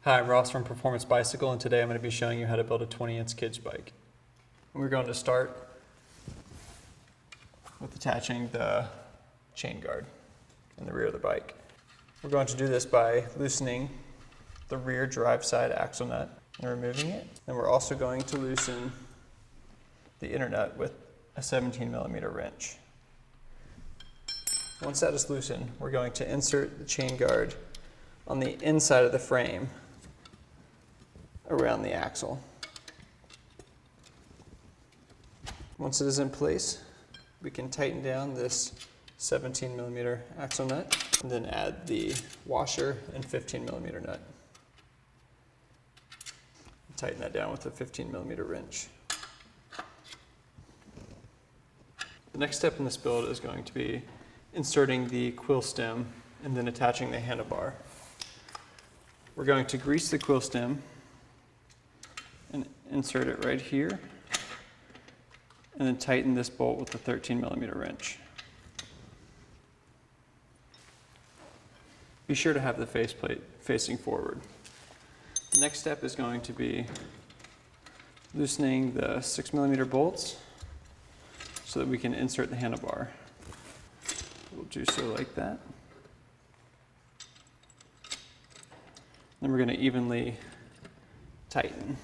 Hi, I'm Ross from Performance Bicycle, and today I'm going to be showing you how to build a 20-inch kids bike. We're going to start with attaching the chain guard in the rear of the bike. We're going to do this by loosening the rear drive side axle nut and removing it. And we're also going to loosen the inner nut with a 17mm wrench. Once that is loosened, we're going to insert the chain guard on the inside of the frame around the axle. Once it is in place, we can tighten down this 17mm axle nut and then add the washer and 15mm nut. Tighten that down with a 15mm wrench. The next step in this build is going to be inserting the quill stem and then attaching the handlebar. We're going to grease the quill stem and insert it right here, and then tighten this bolt with a 13mm wrench. Be sure to have the faceplate facing forward. The next step is going to be loosening the 6mm bolts so that we can insert the handlebar. We'll do so like that. Then we're going to evenly tighten.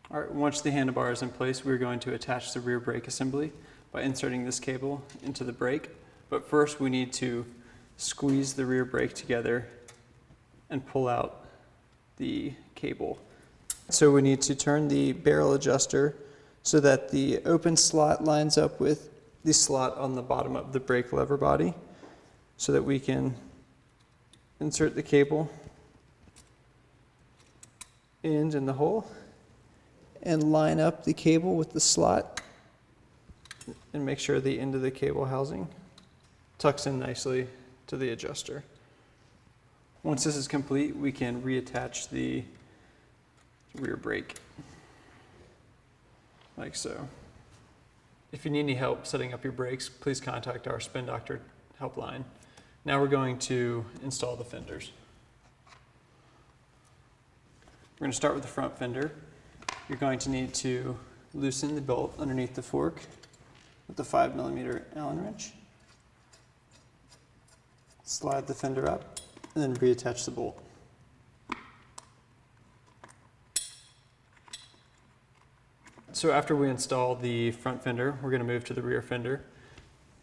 All right, once the handlebar is in place, we're going to attach the rear brake assembly by inserting this cable into the brake. But first we need to squeeze the rear brake together and pull out the cable. So we need to turn the barrel adjuster so that the open slot lines up with the slot on the bottom of the brake lever body so that we can insert the cable end in the hole and line up the cable with the slot and make sure the end of the cable housing tucks in nicely to the adjuster. Once this is complete, we can reattach the rear brake like so. If you need any help setting up your brakes, please contact our Spin Doctor helpline. Now we're going to install the fenders. We're going to start with the front fender. You're going to need to loosen the bolt underneath the fork with the 5mm Allen wrench. Slide the fender up and then reattach the bolt. So after we install the front fender, we're going to move to the rear fender,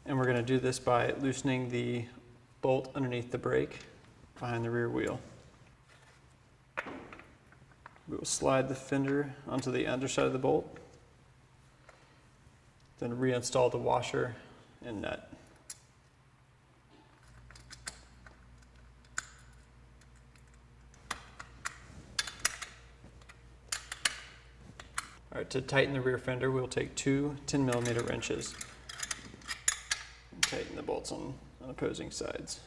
and we're going to do this by loosening the bolt underneath the brake behind the rear wheel. We will slide the fender onto the underside of the bolt, then reinstall the washer and nut. All right, to tighten the rear fender, we'll take two 10mm wrenches and tighten the bolts on opposing sides.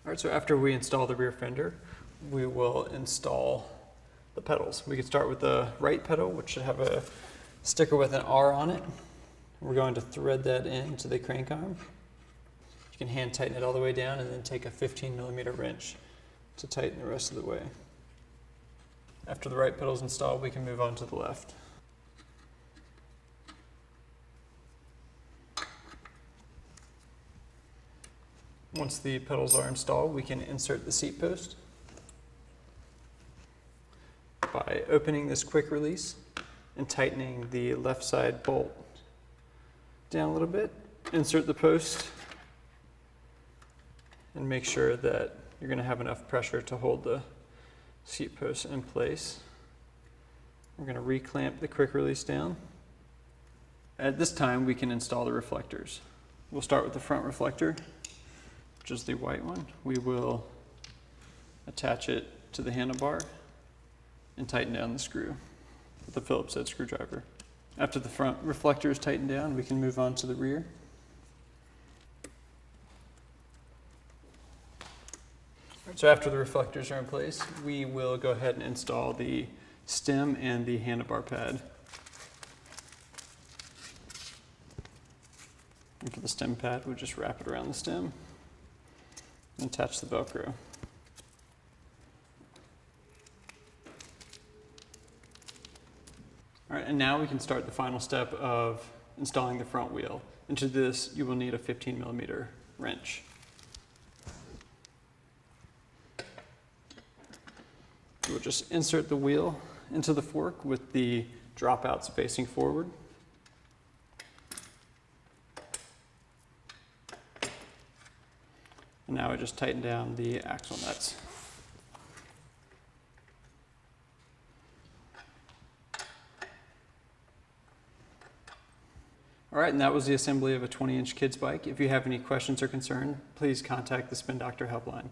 All right, so after we install the rear fender, we will install the pedals. We can start with the right pedal, which should have a sticker with an R on it. We're going to thread that into the crank arm. You can hand tighten it all the way down and then take a 15mm wrench to tighten the rest of the way. After the right pedal is installed, we can move on to the left. Once the pedals are installed, we can insert the seat post by opening this quick release and tightening the left side bolt down a little bit. Insert the post and make sure that you're going to have enough pressure to hold the seat post in place. We're going to reclamp the quick release down. At this time, we can install the reflectors. We'll start with the front reflector, which is the white one. We will attach it to the handlebar and tighten down the screw with a Phillips head screwdriver. After the front reflector is tightened down, we can move on to the rear. So after the reflectors are in place, we will go ahead and install the stem and the handlebar pad. And for the stem pad, we'll just wrap it around the stem. and attach the Velcro. All right, and now we can start the final step of installing the front wheel. And to this, you will need a 15mm wrench. We'll just insert the wheel into the fork with the dropouts facing forward. And now I just tighten down the axle nuts. All right, and that was the assembly of a 20-inch kids bike. If you have any questions or concern, please contact the Spin Doctor helpline.